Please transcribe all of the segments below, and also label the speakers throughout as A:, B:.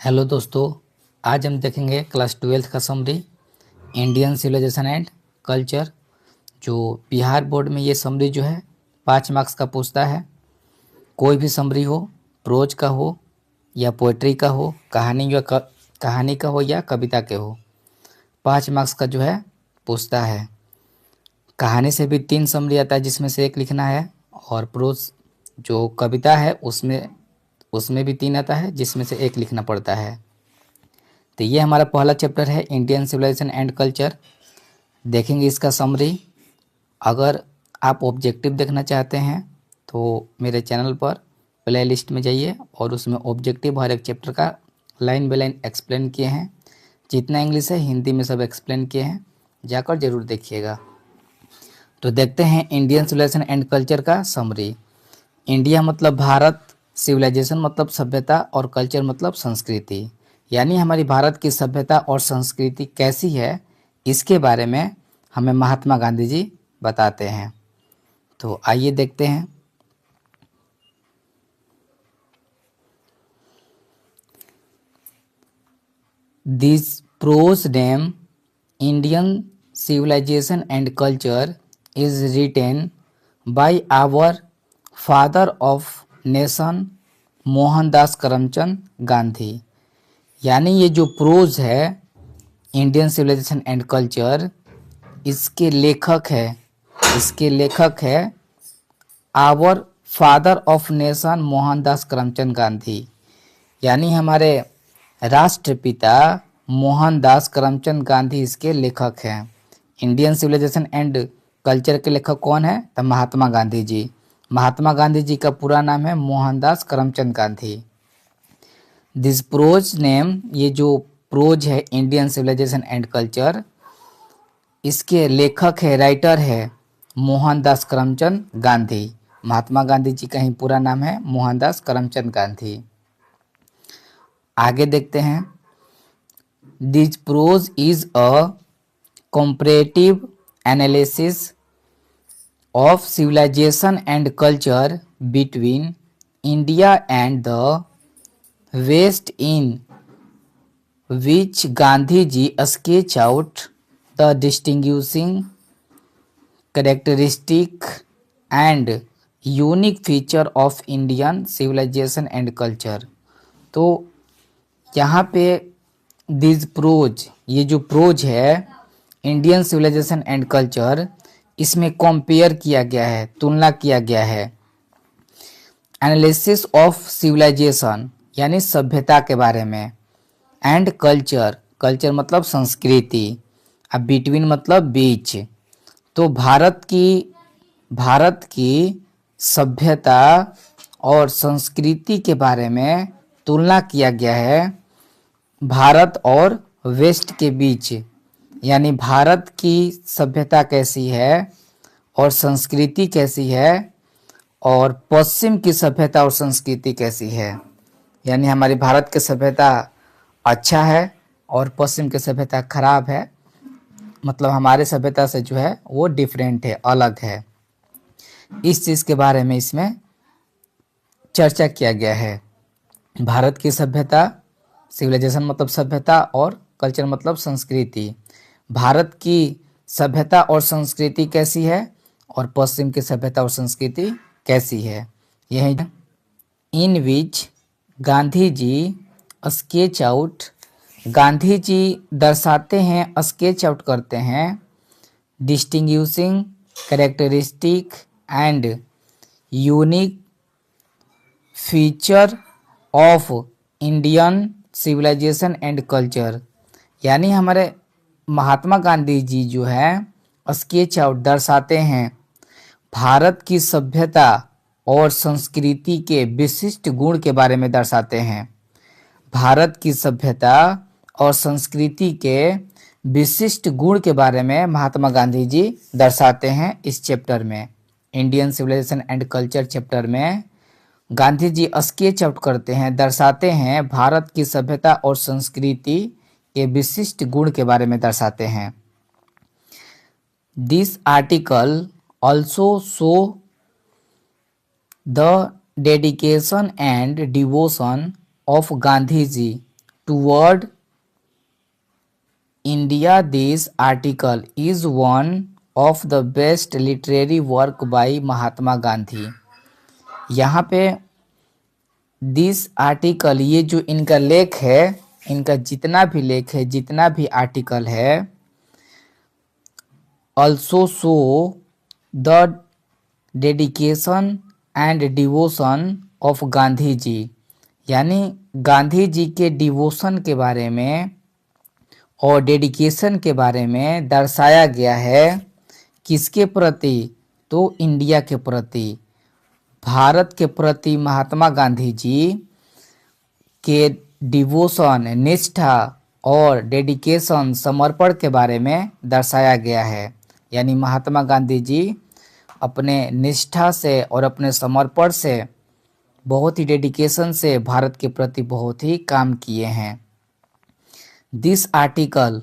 A: Hello दोस्तों, आज हम देखेंगे क्लास 12th का summary Indian civilization and culture. जो बिहार बोर्ड में ये समरी जो है 5 मार्क्स का पूछता है। कोई भी समरी हो, प्रोज का हो या पोएट्री का हो, कहानी का हो या कविता के हो, 5 मार्क्स का जो है पूछता है। कहानी से भी 3 समरी आता है जिसमें से एक लिखना है, और प्रोज जो कविता है उसमें भी 3 आता है जिसमें से एक लिखना पड़ता है। तो ये हमारा पहला चैप्टर है इंडियन सिविलाइजेशन एंड कल्चर। देखेंगे इसका समरी। अगर आप ऑब्जेक्टिव देखना चाहते हैं तो मेरे चैनल पर प्लेलिस्ट में जाइए और उसमें ऑब्जेक्टिव हर एक चैप्टर का लाइन बाय लाइन एक्सप्लेन किए हैं। जितना इंग्लिश है हिंदी में सब एक्सप्लेन किए हैं, जाकर जरूर देखिएगा। तो देखते हैं इंडियन सिविलाइजेशन एंड कल्चर का समरी। इंडिया मतलब भारत, सिविलाइजेशन मतलब सभ्यता और कल्चर मतलब संस्कृति। यानी हमारी भारत की सभ्यता और संस्कृति कैसी है, इसके बारे में हमें महात्मा गांधी जी बताते हैं। तो आइए देखते हैं। This prose name Indian civilization and culture is written by our father of nation Mohandas Karamchand Gandhi. यानी ये जो प्रोज है इंडियन सिविलाइजेशन एंड कल्चर, इसके लेखक है our father of nation Mohandas Karamchand Gandhi. यानी हमारे राष्ट्रपिता मोहनदास करमचंद गांधी इसके लेखक हैं। इंडियन सिविलाइजेशन एंड कल्चर के लेखक कौन है? तो महात्मा गांधी जी। महात्मा गांधी जी का पूरा नाम है Mohandas Karamchand Gandhi. This prose name, ये जो प्रोज है इंडियन सिविलाइजेशन एंड कल्चर, इसके लेखक है, राइटर है मोहनदास करमचंद गांधी। महात्मा गांधी जी का ही पूरा नाम है मोहनदास करमचंद गांधी। आगे देखते हैं। This prose is a comparative analysis of civilization and culture between India and the West, in which Gandhiji sketch out the distinguishing characteristic and unique feature of Indian civilization and culture। तो यहाँ पे this pros, ये जो pros है Indian civilization and culture, इसमें compare किया गया है, तुलना किया गया है एनालिसिस ऑफ सिविलाइजेशन यानी सभ्यता के बारे में, एंड कल्चर, कल्चर मतलब संस्कृति, अब बिटवीन मतलब बीच। तो भारत की सभ्यता और संस्कृति के बारे में तुलना किया गया है भारत और वेस्ट के बीच। यानी भारत की सभ्यता कैसी है और संस्कृति कैसी है, और पश्चिम की सभ्यता और संस्कृति कैसी है। यानी हमारी भारत की सभ्यता अच्छा है और पश्चिम की सभ्यता खराब है, मतलब हमारे सभ्यता से जो है वो डिफरेंट है, अलग है। इस चीज़ के बारे में इसमें चर्चा किया गया है। भारत की सभ्यता, सिविलाइजेशन मतलब सभ्यता और कल्चर मतलब संस्कृति। भारत की सभ्यता और संस्कृति कैसी है और पश्चिम की सभ्यता और संस्कृति कैसी है। यही in which Gandhi ji sketch out, Gandhi ji दर्शाते हैं, स्केच आउट करते हैं distinguishing characteristic and unique feature of Indian civilization and culture. यानी हमारे महात्मा गांधी जी जो है स्केच आउट, दर्शाते हैं भारत की सभ्यता और संस्कृति के विशिष्ट गुण के बारे में दर्शाते हैं। भारत की सभ्यता और संस्कृति के विशिष्ट गुण के बारे में महात्मा गांधी जी दर्शाते हैं इस चैप्टर में। Indian civilization and culture chapter में गांधी जी स्केच आउट करते हैं, दर्शाते हैं भारत की सभ्यता और संस्कृति के विशिष्ट गुण के बारे में दर्शाते हैं। This article also show the dedication and devotion of Gandhiji toward India. This article is one of the best literary work by Mahatma Gandhi. यहाँ पे दिस आर्टिकल, ये जो इनका लेख है, इनका जितना भी लेख है, जितना भी आर्टिकल है, also show the dedication and devotion of Gandhi ji, यानी गांधी जी के डिवोशन के बारे में और डेडिकेशन के बारे में दर्शाया गया है. किसके प्रति? तो इंडिया के प्रति, भारत के प्रति महात्मा गांधी जी के डिवोशन, निष्ठा और डेडिकेशन, समर्पण के बारे में दर्शाया गया है. यानी महात्मा गांधी जी अपने निष्ठा से और अपने समर्पण से, बहुत ही डेडिकेशन से भारत के प्रति बहुत ही काम किए हैं. दिस आर्टिकल,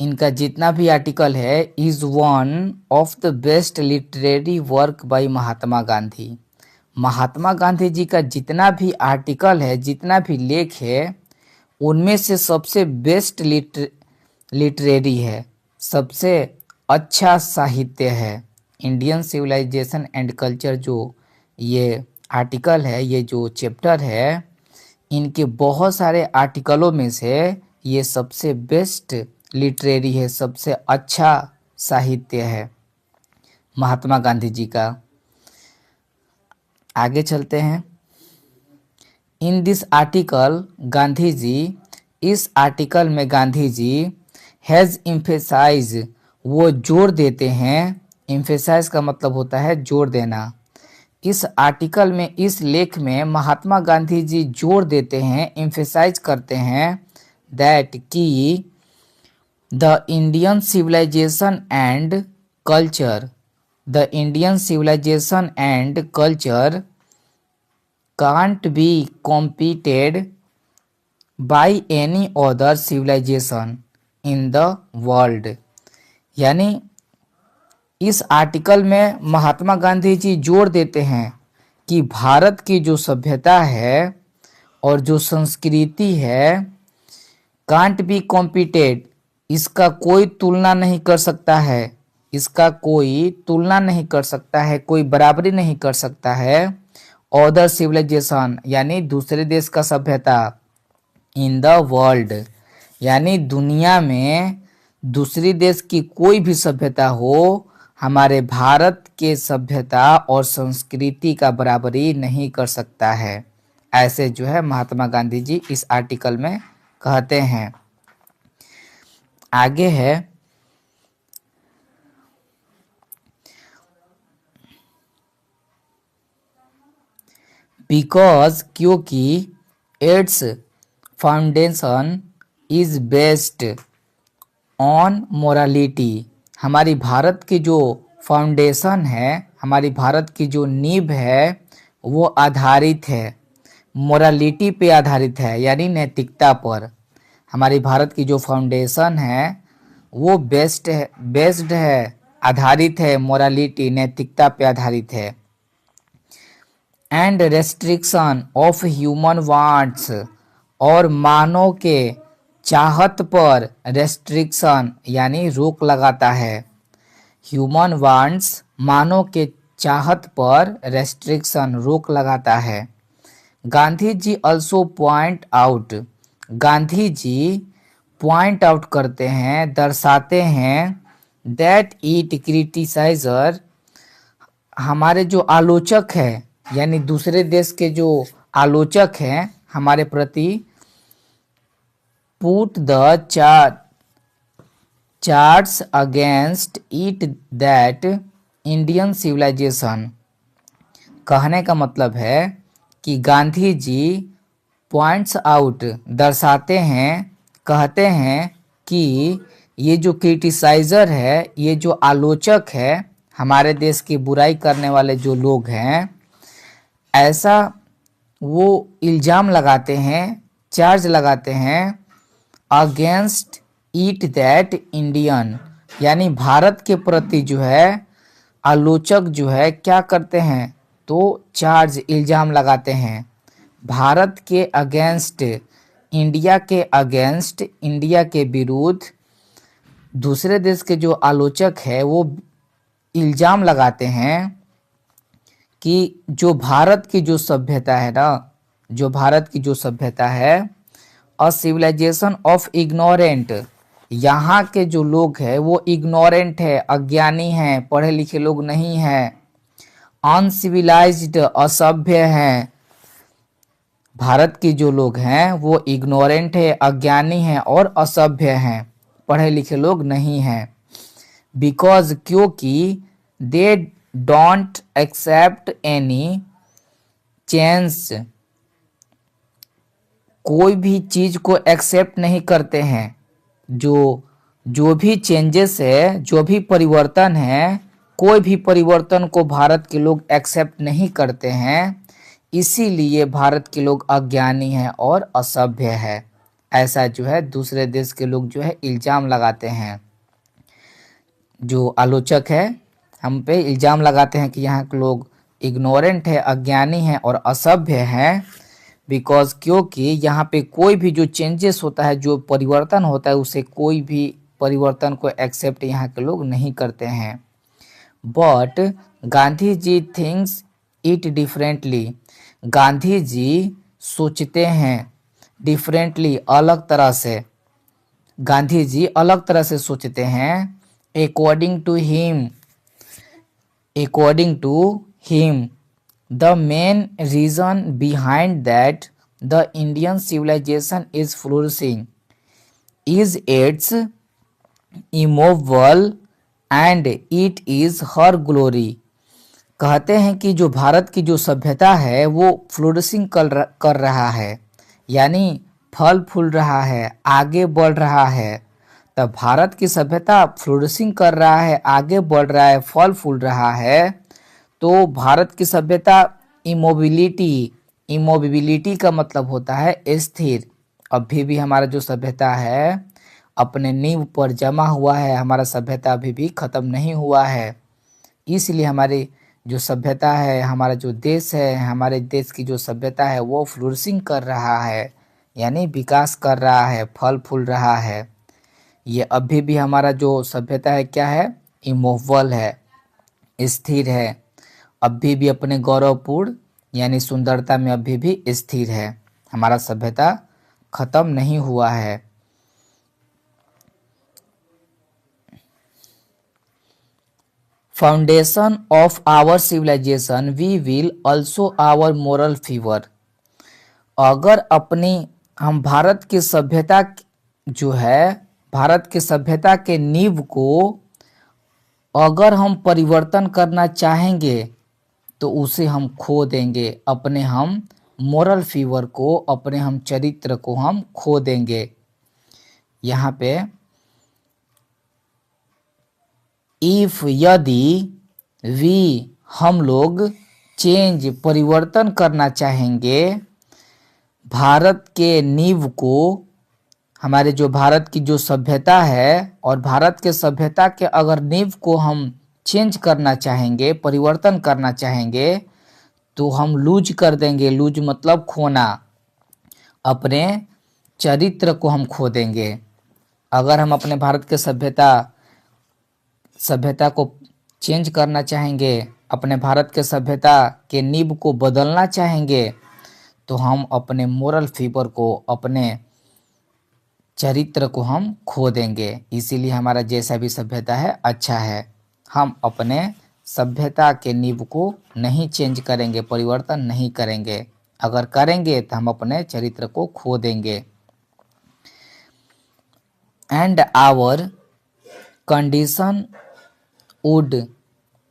A: इनका जितना भी आर्टिकल है, is one of the best literary work by Mahatma Gandhi. Mahatma Gandhi ji का जितना भी आर्टिकल है, जितना भी लेख है, उनमें से सबसे बेस्ट लिटरेरी है, सबसे अच्छा साहित्य है. इंडियन सिविलाइजेशन एंड कल्चर जो ये आर्टिकल है, ये जो चैप्टर है, इनके बहुत सारे आर्टिकलों में से ये सबसे बेस्ट लिटरेरी है, सबसे अच्छा साहित्य है महात्मा गांधी जी का. आगे चलते हैं. In this article Gandhi ji, इस आर्टिकल में गांधी जी हैज़ एम्फेसाइज, वो जोर देते हैं. एम्फेसाइज का मतलब होता है जोर देना. इस आर्टिकल में, इस लेख में महात्मा गांधी जी जोर देते हैं, एम्फेसाइज करते हैं दैट कि the Indian civilization and culture, the Indian civilization and culture can't be competed by any other civilization in the world. यानी इस आर्टिकल में महात्मा गांधी जी जोर देते हैं कि भारत की जो सभ्यता है और जो संस्कृति है, कांट बी कॉम्पिटेड, इसका कोई तुलना नहीं कर सकता है, इसका कोई तुलना नहीं कर सकता है, कोई बराबरी नहीं कर सकता है. अदर सिविलाइजेशन, यानी दूसरे देश का सभ्यता. इन द वर्ल्ड, यानी दुनिया में दूसरी देश की कोई भी सभ्यता हो, हमारे भारत के सभ्यता और संस्कृति का बराबरी नहीं कर सकता है. ऐसे जो है महात्मा गांधी जी इस आर्टिकल में कहते हैं. आगे है बिकॉज, क्योंकि it's foundation is based on morality, हमारी भारत की जो फाउंडेशन है, हमारी भारत की जो नींव है, वो आधारित है, मोरालिटी पे आधारित है, यानी नैतिकता पर. हमारी भारत की जो फाउंडेशन है वो बेस्ड है, आधारित है, मोरालिटी, नैतिकता पे आधारित है. And restriction of human wants, और मानव के चाहत पर रेस्ट्रिक्शन यानी रोक लगाता है. ह्यूमन वांट्स, मानव के चाहत पर रेस्ट्रिक्शन, रोक लगाता है. Gandhi ji also point out, Gandhi जी पॉइंट आउट करते हैं, दर्शाते हैं दैट इट क्रिटिसाइजर, हमारे जो आलोचक है, यानी दूसरे देश के जो आलोचक हैं हमारे प्रति, put the charts against it that Indian civilization. कहने का मतलब है कि गांधी जी पॉइंट्स आउट, दर्शाते हैं, कहते हैं कि ये जो क्रिटिसाइजर है, ये जो आलोचक है, हमारे देश की बुराई करने वाले जो लोग हैं, ऐसा वो इल्ज़ाम लगाते हैं, चार्ज लगाते हैं अगेंस्ट इट दैट इंडियन, यानी भारत के प्रति जो है आलोचक जो है क्या करते हैं, तो चार्ज, इल्ज़ाम लगाते हैं भारत के अगेंस्ट, इंडिया के अगेंस्ट, इंडिया के विरुद्ध दूसरे देश के जो आलोचक है वो इल्जाम लगाते हैं कि जो भारत की जो सभ्यता है ना, जो भारत की जो सभ्यता है, अ सिविलाइजेशन ऑफ इग्नोरेंट, यहाँ के जो लोग हैं वो इग्नोरेंट है, अज्ञानी हैं, पढ़े लिखे लोग नहीं हैं, अनसिविलाइज्ड, असभ्य हैं। भारत के जो लोग हैं वो इग्नोरेंट है, अज्ञानी हैं और असभ्य हैं, पढ़े लिखे लोग नहीं हैं। बिकॉज, क्योंकि they don't accept any change, कोई भी चीज को एक्सेप्ट नहीं करते हैं। जो भी चेंजेस है, जो भी परिवर्तन है, कोई भी परिवर्तन को भारत के लोग एक्सेप्ट नहीं करते हैं, इसीलिए भारत के लोग अज्ञानी हैं और असभ्य है। ऐसा जो है दूसरे देश के लोग जो है इल्जाम लगाते हैं। जो आलोचक है हम पे इल्जाम लगाते हैं कि यहाँ के लोग इग्नोरेंट है, अज्ञानी हैं और असभ्य हैं। बिकॉज, क्योंकि यहाँ पे कोई भी जो चेंजेस होता है, जो परिवर्तन होता है, उसे कोई भी परिवर्तन को एक्सेप्ट यहाँ के लोग नहीं करते हैं। But Gandhi ji thinks it differently, Gandhi ji सोचते हैं डिफरेंटली, अलग तरह से, गांधी जी अलग तरह से सोचते हैं। According to him, according to him, the main reason behind that the Indian civilization is flourishing is its immovable and it is her glory। कहते हैं कि जो भारत की जो सभ्यता है वो फ्लोरिशिंग कर रहा है, यानी फल फूल रहा है, आगे बढ़ रहा है। तब भारत की सभ्यता फ्लोरिशिंग कर रहा है, आगे बढ़ रहा है, फल फूल रहा है। तो भारत की सभ्यता इमोबिलिटी, इमोबिलिटी का मतलब होता है स्थिर। अभी भी हमारा जो सभ्यता है अपने नींव पर जमा हुआ है, हमारा सभ्यता अभी भी खत्म नहीं हुआ है। इसलिए हमारी जो सभ्यता है, हमारा जो देश है, हमारे देश की जो सभ्यता है वो फ्लोरिशिंग कर रहा है, यानी विकास कर रहा है, फल फूल रहा है। ये अभी भी हमारा जो सभ्यता है क्या है, इमोवल है, स्थिर है, अभी भी अपने गौरवपूर्ण यानी सुंदरता में अभी भी स्थिर है। हमारा सभ्यता खत्म नहीं हुआ है। Foundation of our civilization we will also our moral fever. अगर अपनी हम भारत की सभ्यता जो है, भारत की सभ्यता के नींव को अगर हम परिवर्तन करना चाहेंगे तो उसे हम खो देंगे, अपने हम मोरल फीवर को, अपने हम चरित्र को हम खो देंगे। यहाँ पे इफ, यदि, वी, हम लोग, चेंज, परिवर्तन करना चाहेंगे भारत के नींव को, हमारे जो भारत की जो सभ्यता है और भारत के सभ्यता के अगर नींव को हम चेंज करना चाहेंगे, परिवर्तन करना चाहेंगे, तो हम लूज कर देंगे। लूज मतलब खोना, अपने चरित्र को हम खो देंगे। अगर हम अपने भारत के सभ्यता को चेंज करना चाहेंगे, अपने भारत के सभ्यता के नींव को बदलना चाहेंगे, तो हम अपने मोरल फीवर को, अपने चरित्र को हम खो देंगे। इसीलिए हमारा जैसा भी सभ्यता है अच्छा है, हम अपने सभ्यता के नींव को नहीं चेंज करेंगे, परिवर्तन नहीं करेंगे। अगर करेंगे तो हम अपने चरित्र को खो देंगे। And our condition would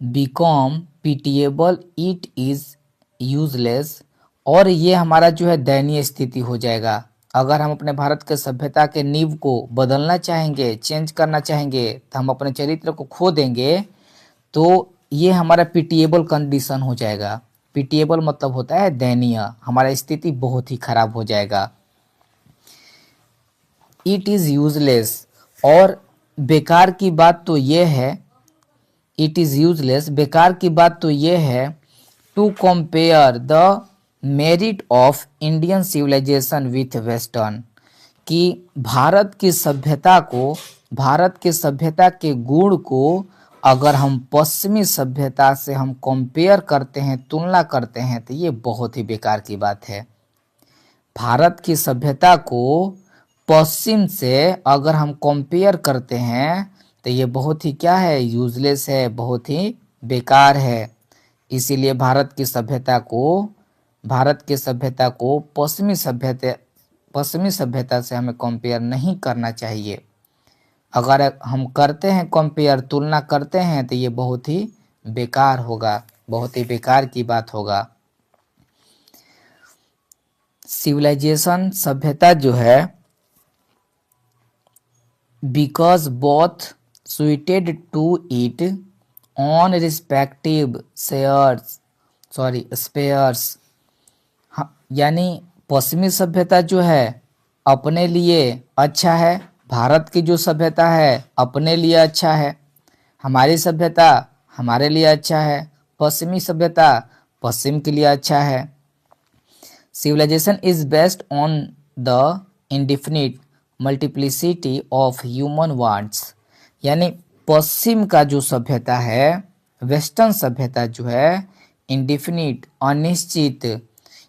A: become pitiable, it is useless. और ये हमारा जो है दयनीय स्थिति हो जाएगा। अगर हम अपने भारत के सभ्यता के नींव को बदलना चाहेंगे, चेंज करना चाहेंगे, तो हम अपने चरित्र को खो देंगे, तो ये हमारा पिटिएबल कंडीशन हो जाएगा। पिटिएबल मतलब होता है दयनीय, हमारा स्थिति बहुत ही खराब हो जाएगा। इट इज यूजलेस, और बेकार की बात तो ये है, इट इज यूजलेस, बेकार की बात तो ये है, to compare the merit of Indian civilization with western, कि भारत की सभ्यता के गुण को अगर हम पश्चिमी सभ्यता से हम कंपेयर करते हैं, तुलना करते हैं, तो ये बहुत ही बेकार की बात है। भारत की सभ्यता को पश्चिम से अगर हम कंपेयर करते हैं तो ये बहुत ही क्या है, यूजलेस है, बहुत ही बेकार है। इसीलिए भारत की सभ्यता को पश्चिमी सभ्यता से हमें कंपेयर नहीं करना चाहिए। अगर हम करते हैं कंपेयर, तुलना करते हैं, तो ये बहुत ही बेकार होगा, बहुत ही बेकार की बात होगा। सिविलाइजेशन सभ्यता जो है, because both suited to it on respective spheres, यानी पश्चिमी सभ्यता जो है अपने लिए अच्छा है, भारत की जो सभ्यता है अपने लिए अच्छा है, हमारी सभ्यता हमारे लिए अच्छा है, पश्चिमी सभ्यता पश्चिम के लिए अच्छा है। Civilization is based on the indefinite multiplicity of human wants, यानी पश्चिम का जो सभ्यता है, वेस्टर्न सभ्यता जो है, इंडिफिनिट अनिश्चित,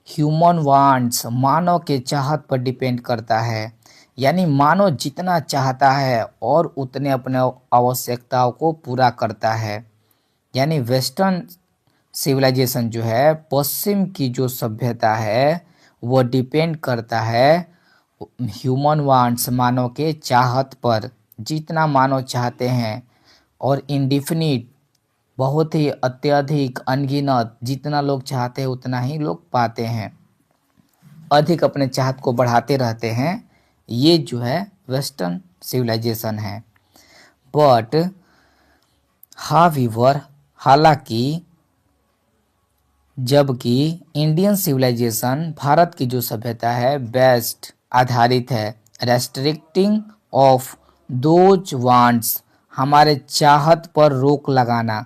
A: ह्यूमन वांट्स मानव के चाहत पर डिपेंड करता है, यानी मानव जितना चाहता है और उतने अपने आवश्यकताओं को पूरा करता है। यानी वेस्टर्न सिविलाइजेशन जो है, पश्चिम की जो सभ्यता है, वो डिपेंड करता है ह्यूमन वांट्स मानव के चाहत पर, जितना मानव चाहते हैं, और इंडिफिनिट बहुत ही अत्यधिक अनगिनत, जितना लोग चाहते हैं उतना ही लोग पाते हैं, अधिक अपने चाहत को बढ़ाते रहते हैं। ये जो है वेस्टर्न सिविलाइजेशन है। बट हाउएवर, हालांकि, जबकि इंडियन सिविलाइजेशन भारत की जो सभ्यता है बेस्ट आधारित है रेस्ट्रिक्टिंग ऑफ दोज वांट्स, हमारे चाहत पर रोक लगाना।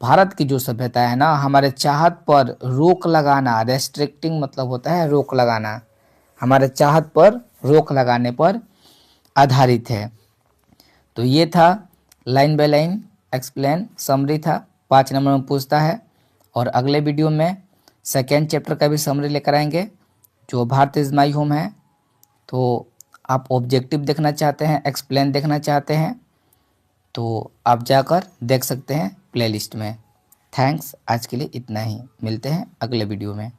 A: भारत की जो सभ्यता है ना, हमारे चाहत पर रोक लगाना, रेस्ट्रिक्टिंग मतलब होता है रोक लगाना, हमारे चाहत पर रोक लगाने पर आधारित है। तो ये था line by line explain summary था, 5 नंबर में पूछता है। और अगले वीडियो में सेकेंड चैप्टर का भी समरी लेकर आएंगे, जो भारत इज माई होम है। तो आप ऑब्जेक्टिव देखना चाहते हैं, एक्सप्लेन देखना चाहते हैं, तो आप जाकर देख सकते हैं प्लेलिस्ट में। थैंक्स, आज के लिए इतना ही, मिलते हैं अगले वीडियो में।